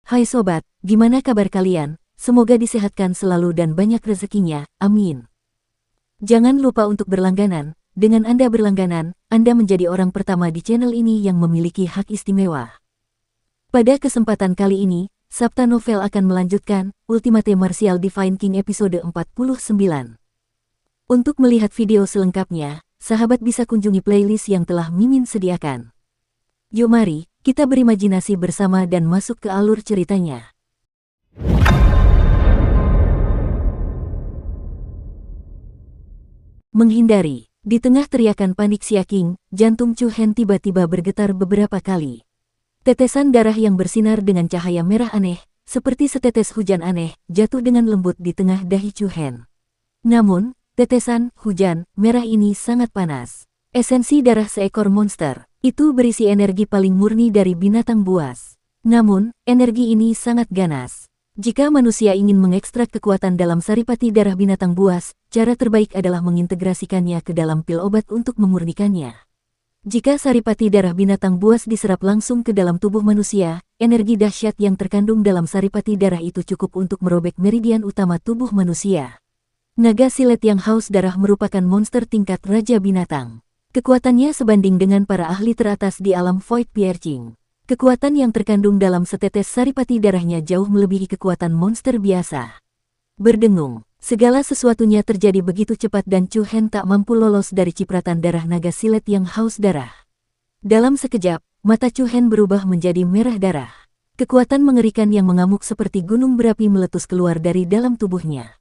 Hai sobat, gimana kabar kalian? Semoga disehatkan selalu dan banyak rezekinya, amin. Jangan lupa untuk berlangganan. Dengan Anda berlangganan, Anda menjadi orang pertama di channel ini yang memiliki hak istimewa. Pada kesempatan kali ini, Sabta Novel akan melanjutkan Ultimate Martial Divine King episode 49. Untuk melihat video selengkapnya, sahabat bisa kunjungi playlist yang telah Mimin sediakan. Yuk mari, kita berimajinasi bersama dan masuk ke alur ceritanya. Menghindari. Di tengah teriakan panik Xia Qing, jantung Chu Hen tiba-tiba bergetar beberapa kali. Tetesan darah yang bersinar dengan cahaya merah aneh, seperti setetes hujan aneh, jatuh dengan lembut di tengah dahi Chu Hen. Namun, tetesan hujan merah ini sangat panas. Esensi darah seekor monster, itu berisi energi paling murni dari binatang buas. Namun, energi ini sangat ganas. Jika manusia ingin mengekstrak kekuatan dalam saripati darah binatang buas, cara terbaik adalah mengintegrasikannya ke dalam pil obat untuk memurnikannya. Jika saripati darah binatang buas diserap langsung ke dalam tubuh manusia, energi dahsyat yang terkandung dalam saripati darah itu cukup untuk merobek meridian utama tubuh manusia. Naga silet yang haus darah merupakan monster tingkat raja binatang. Kekuatannya sebanding dengan para ahli teratas di alam Void Piercing. Kekuatan yang terkandung dalam setetes saripati darahnya jauh melebihi kekuatan monster biasa. Berdengung, segala sesuatunya terjadi begitu cepat dan Chu Hen tak mampu lolos dari cipratan darah naga silet yang haus darah. Dalam sekejap, mata Chu Hen berubah menjadi merah darah. Kekuatan mengerikan yang mengamuk seperti gunung berapi meletus keluar dari dalam tubuhnya.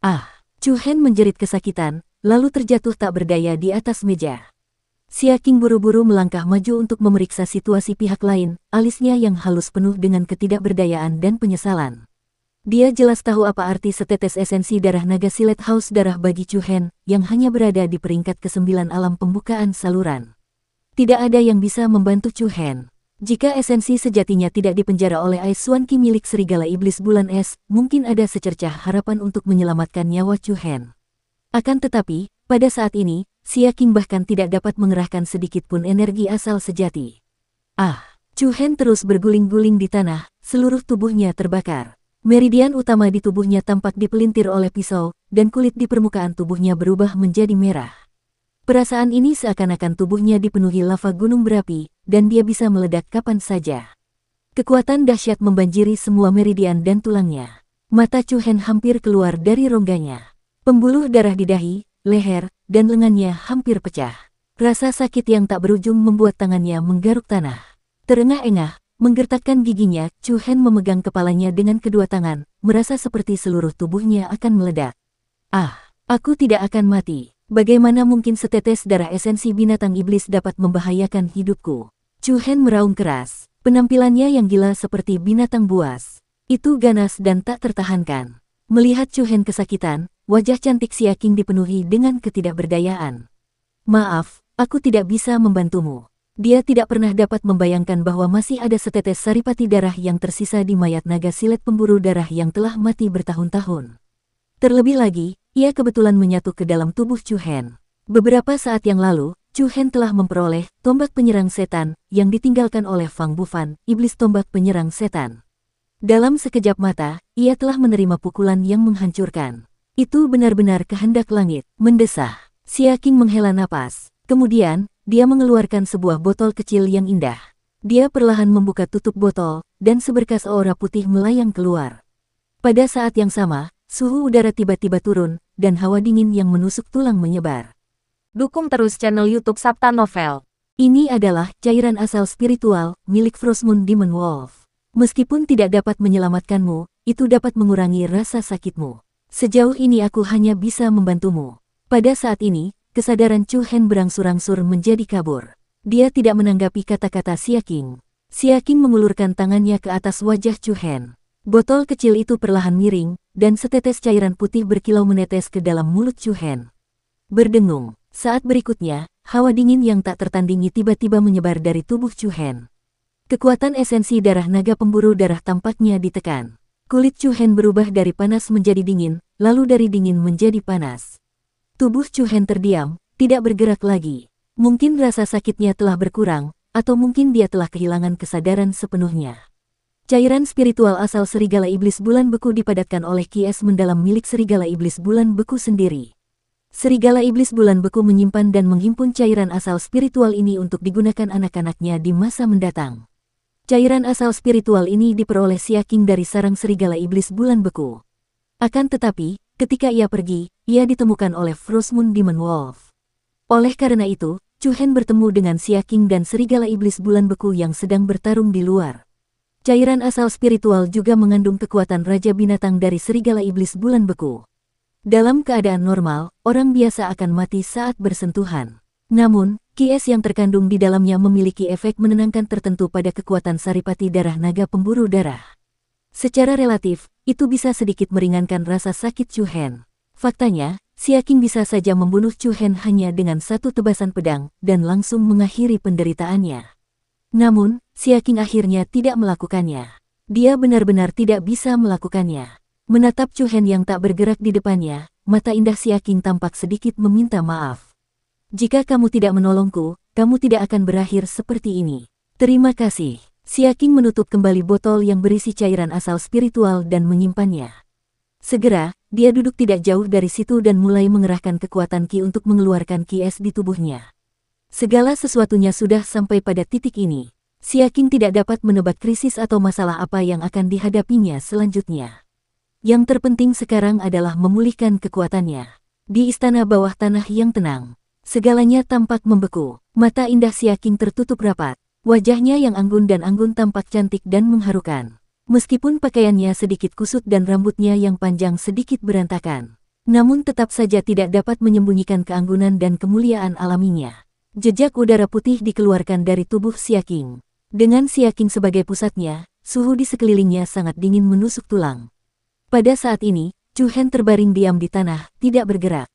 Ah! Chu Hen menjerit kesakitan, lalu terjatuh tak berdaya di atas meja. Xia Qing buru-buru melangkah maju untuk memeriksa situasi pihak lain, alisnya yang halus penuh dengan ketidakberdayaan dan penyesalan. Dia jelas tahu apa arti setetes esensi darah naga silet haus darah bagi Chu Hen, yang hanya berada di peringkat ke-9 alam pembukaan saluran. Tidak ada yang bisa membantu Chu Hen. Jika esensi sejatinya tidak dipenjara oleh Ais Xuan Qi milik serigala iblis bulan es, mungkin ada secercah harapan untuk menyelamatkan nyawa Chu Hen. Akan tetapi, pada saat ini, Xia Qing bahkan tidak dapat mengerahkan sedikit pun energi asal sejati. Ah! Chu Hen terus berguling-guling di tanah, seluruh tubuhnya terbakar. Meridian utama di tubuhnya tampak dipelintir oleh pisau, dan kulit di permukaan tubuhnya berubah menjadi merah. Perasaan ini seakan-akan tubuhnya dipenuhi lava gunung berapi, dan dia bisa meledak kapan saja. Kekuatan dahsyat membanjiri semua meridian dan tulangnya. Mata Chu Hen hampir keluar dari rongganya. Pembuluh darah di dahi, leher, dan lengannya hampir pecah. Rasa sakit yang tak berujung membuat tangannya menggaruk tanah. Terengah-engah, menggertakkan giginya, Chu Hen memegang kepalanya dengan kedua tangan, merasa seperti seluruh tubuhnya akan meledak. Ah! Aku tidak akan mati. Bagaimana mungkin setetes darah esensi binatang iblis dapat membahayakan hidupku? Chu Hen meraung keras. Penampilannya yang gila seperti binatang buas. Itu ganas dan tak tertahankan. Melihat Chu Hen kesakitan, wajah cantik Xia Qing dipenuhi dengan ketidakberdayaan. Maaf, aku tidak bisa membantumu. Dia tidak pernah dapat membayangkan bahwa masih ada setetes saripati darah yang tersisa di mayat naga silet pemburu darah yang telah mati bertahun-tahun. Terlebih lagi, ia kebetulan menyatu ke dalam tubuh Chu Hen. Beberapa saat yang lalu, Chu Hen telah memperoleh tombak penyerang setan yang ditinggalkan oleh Fang Bufan, iblis tombak penyerang setan. Dalam sekejap mata, ia telah menerima pukulan yang menghancurkan. Itu benar-benar kehendak langit, mendesah. Xia Qing menghela napas. Kemudian, dia mengeluarkan sebuah botol kecil yang indah. Dia perlahan membuka tutup botol, dan seberkas aura putih melayang keluar. Pada saat yang sama, suhu udara tiba-tiba turun, dan hawa dingin yang menusuk tulang menyebar. Dukung terus channel YouTube Sabta Novel. Ini adalah cairan asal spiritual, milik Frostmoon Demon Wolf. Meskipun tidak dapat menyelamatkanmu, itu dapat mengurangi rasa sakitmu. Sejauh ini aku hanya bisa membantumu. Pada saat ini, kesadaran Chu Hen berangsur-angsur menjadi kabur. Dia tidak menanggapi kata-kata Xia Qing. Xia Qing mengulurkan tangannya ke atas wajah Chu Hen. Botol kecil itu perlahan miring, dan setetes cairan putih berkilau menetes ke dalam mulut Chu Hen. Berdengung. Saat berikutnya, hawa dingin yang tak tertandingi tiba-tiba menyebar dari tubuh Chu Hen. Kekuatan esensi darah naga pemburu darah tampaknya ditekan. Kulit Chu Hen berubah dari panas menjadi dingin, lalu dari dingin menjadi panas. Tubuh Chu Hen terdiam, tidak bergerak lagi. Mungkin rasa sakitnya telah berkurang, atau mungkin dia telah kehilangan kesadaran sepenuhnya. Cairan spiritual asal serigala iblis bulan beku dipadatkan oleh Ki Es mendalam milik serigala iblis bulan beku sendiri. Serigala iblis bulan beku menyimpan dan menghimpun cairan asal spiritual ini untuk digunakan anak-anaknya di masa mendatang. Cairan asal spiritual ini diperoleh Xia Qing dari sarang serigala iblis bulan beku. Akan tetapi, ketika ia pergi, ia ditemukan oleh Frost Moon Demon Wolf. Oleh karena itu, Chu Hen bertemu dengan Xia Qing dan serigala iblis bulan beku yang sedang bertarung di luar. Cairan asal spiritual juga mengandung kekuatan Raja Binatang dari serigala iblis bulan beku. Dalam keadaan normal, orang biasa akan mati saat bersentuhan. Namun, Ki Es yang terkandung di dalamnya memiliki efek menenangkan tertentu pada kekuatan Saripati darah naga pemburu darah. Secara relatif, itu bisa sedikit meringankan rasa sakit Chu Hen. Faktanya, Xia Qing bisa saja membunuh Chu Hen hanya dengan satu tebasan pedang dan langsung mengakhiri penderitaannya. Namun, Xia Qing akhirnya tidak melakukannya. Dia benar-benar tidak bisa melakukannya. Menatap Chu Hen yang tak bergerak di depannya, mata indah Xia Qing tampak sedikit meminta maaf. Jika kamu tidak menolongku, kamu tidak akan berakhir seperti ini. Terima kasih. Xia Qing menutup kembali botol yang berisi cairan asal spiritual dan menyimpannya. Segera, dia duduk tidak jauh dari situ dan mulai mengerahkan kekuatan Ki untuk mengeluarkan Ki Es di tubuhnya. Segala sesuatunya sudah sampai pada titik ini. Xia Qing tidak dapat menebak krisis atau masalah apa yang akan dihadapinya selanjutnya. Yang terpenting sekarang adalah memulihkan kekuatannya. Di istana bawah tanah yang tenang, segalanya tampak membeku. Mata indah Xia Qing tertutup rapat. Wajahnya yang anggun dan anggun tampak cantik dan mengharukan. Meskipun pakaiannya sedikit kusut dan rambutnya yang panjang sedikit berantakan, namun tetap saja tidak dapat menyembunyikan keanggunan dan kemuliaan alaminya. Jejak udara putih dikeluarkan dari tubuh Xia Qing. Dengan Xia Qing sebagai pusatnya, suhu di sekelilingnya sangat dingin menusuk tulang. Pada saat ini, Chu Hen terbaring diam di tanah, tidak bergerak.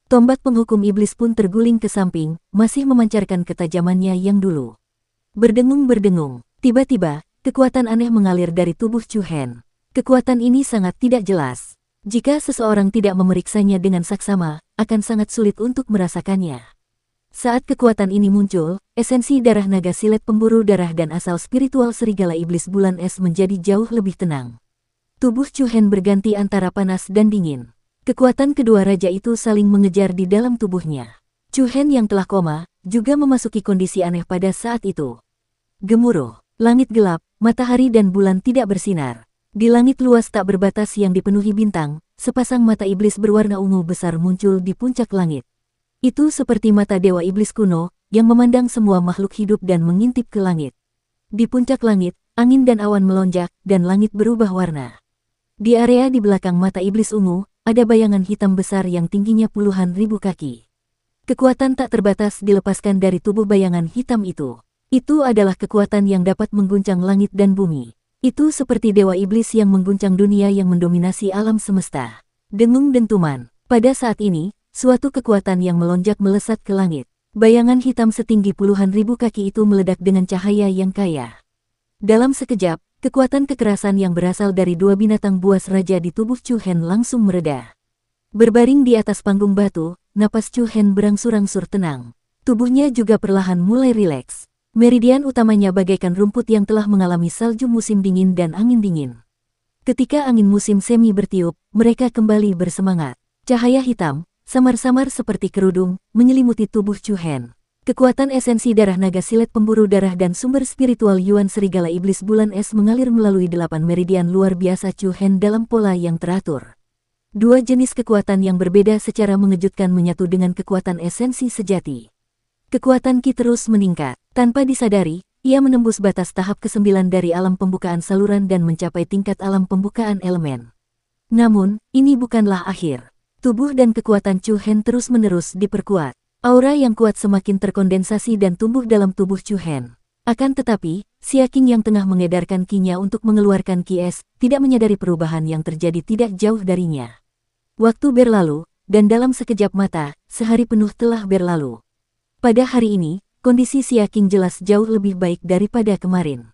Tombak penghukum iblis pun terguling ke samping, masih memancarkan ketajamannya yang dulu. Berdengung-berdengung, tiba-tiba, kekuatan aneh mengalir dari tubuh Chu Hen. Kekuatan ini sangat tidak jelas. Jika seseorang tidak memeriksanya dengan saksama, akan sangat sulit untuk merasakannya. Saat kekuatan ini muncul, esensi darah naga silet pemburu darah dan asal spiritual serigala iblis bulan es menjadi jauh lebih tenang. Tubuh Chu Hen berganti antara panas dan dingin. Kekuatan kedua raja itu saling mengejar di dalam tubuhnya. Chu Hen yang telah koma, juga memasuki kondisi aneh pada saat itu. Gemuruh, langit gelap, matahari dan bulan tidak bersinar. Di langit luas tak berbatas yang dipenuhi bintang, sepasang mata iblis berwarna ungu besar muncul di puncak langit. Itu seperti mata dewa iblis kuno, yang memandang semua makhluk hidup dan mengintip ke langit. Di puncak langit, angin dan awan melonjak, dan langit berubah warna. Di area di belakang mata iblis ungu, ada bayangan hitam besar yang tingginya puluhan ribu kaki. Kekuatan tak terbatas dilepaskan dari tubuh bayangan hitam itu. Itu adalah kekuatan yang dapat mengguncang langit dan bumi. Itu seperti dewa iblis yang mengguncang dunia yang mendominasi alam semesta. Dengung dentuman. Pada saat ini, suatu kekuatan yang melonjak melesat ke langit. Bayangan hitam setinggi puluhan ribu kaki itu meledak dengan cahaya yang kaya. Dalam sekejap, kekuatan kekerasan yang berasal dari dua binatang buas raja di tubuh Chu Hen langsung mereda. Berbaring di atas panggung batu, napas Chu Hen berangsur-angsur tenang. Tubuhnya juga perlahan mulai rileks. Meridian utamanya bagaikan rumput yang telah mengalami salju musim dingin dan angin dingin. Ketika angin musim semi bertiup, mereka kembali bersemangat. Cahaya hitam, samar-samar seperti kerudung, menyelimuti tubuh Chu Hen. Kekuatan esensi darah naga silet pemburu darah dan sumber spiritual Yuan serigala iblis bulan es mengalir melalui 8 meridian luar biasa Chu Hen dalam pola yang teratur. Dua jenis kekuatan yang berbeda secara mengejutkan menyatu dengan kekuatan esensi sejati. Kekuatan Ki terus meningkat. Tanpa disadari, ia menembus batas tahap ke-9 dari alam pembukaan saluran dan mencapai tingkat alam pembukaan elemen. Namun, ini bukanlah akhir. Tubuh dan kekuatan Chu Hen terus-menerus diperkuat. Aura yang kuat semakin terkondensasi dan tumbuh dalam tubuh Chu Hen. Akan tetapi, Xia Qing yang tengah mengedarkan Ki-nya untuk mengeluarkan Ki Es, tidak menyadari perubahan yang terjadi tidak jauh darinya. Waktu berlalu, dan dalam sekejap mata, sehari penuh telah berlalu. Pada hari ini, kondisi Xia Qing jelas jauh lebih baik daripada kemarin.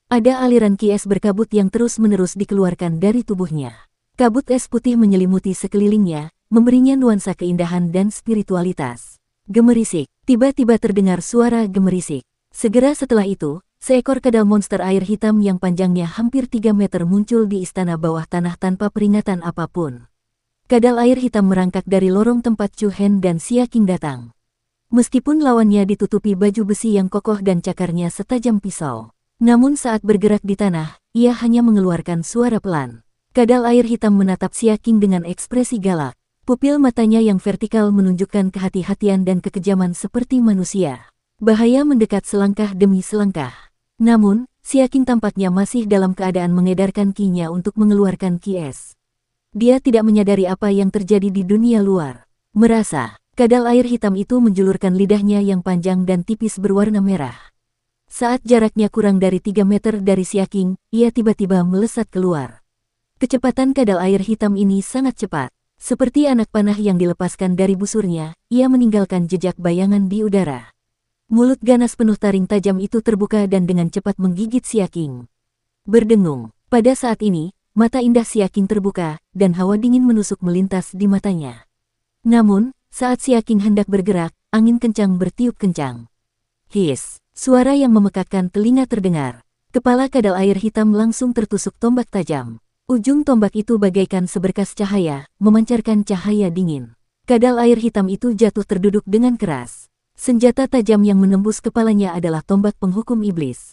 Ada aliran Ki Es berkabut yang terus-menerus dikeluarkan dari tubuhnya. Kabut es putih menyelimuti sekelilingnya, memberinya nuansa keindahan dan spiritualitas. Gemerisik, tiba-tiba terdengar suara gemerisik. Segera setelah itu, seekor kadal monster air hitam yang panjangnya hampir 3 meter muncul di istana bawah tanah tanpa peringatan apapun. Kadal air hitam merangkak dari lorong tempat Chu Hen dan Xia Qing datang. Meskipun lawannya ditutupi baju besi yang kokoh dan cakarnya setajam pisau, namun saat bergerak di tanah, ia hanya mengeluarkan suara pelan. Kadal air hitam menatap Xia Qing dengan ekspresi galak. Pupil matanya yang vertikal menunjukkan kehati-hatian dan kekejaman seperti manusia. Bahaya mendekat selangkah demi selangkah. Namun, Xia Qing tampaknya masih dalam keadaan mengedarkan ki-nya untuk mengeluarkan ki-es. Dia tidak menyadari apa yang terjadi di dunia luar. Merasa, kadal air hitam itu menjulurkan lidahnya yang panjang dan tipis berwarna merah. Saat jaraknya kurang dari 3 meter dari Xia Qing, ia tiba-tiba melesat keluar. Kecepatan kadal air hitam ini sangat cepat. Seperti anak panah yang dilepaskan dari busurnya, ia meninggalkan jejak bayangan di udara. Mulut ganas penuh taring tajam itu terbuka dan dengan cepat menggigit Xia Qing. Berdengung, pada saat ini, mata indah Xia Qing terbuka, dan hawa dingin menusuk melintas di matanya. Namun, saat Xia Qing hendak bergerak, angin kencang bertiup kencang. Hiss, suara yang memekakkan telinga terdengar. Kepala kadal air hitam langsung tertusuk tombak tajam. Ujung tombak itu bagaikan seberkas cahaya, memancarkan cahaya dingin. Kadal air hitam itu jatuh terduduk dengan keras. Senjata tajam yang menembus kepalanya adalah tombak penghukum iblis.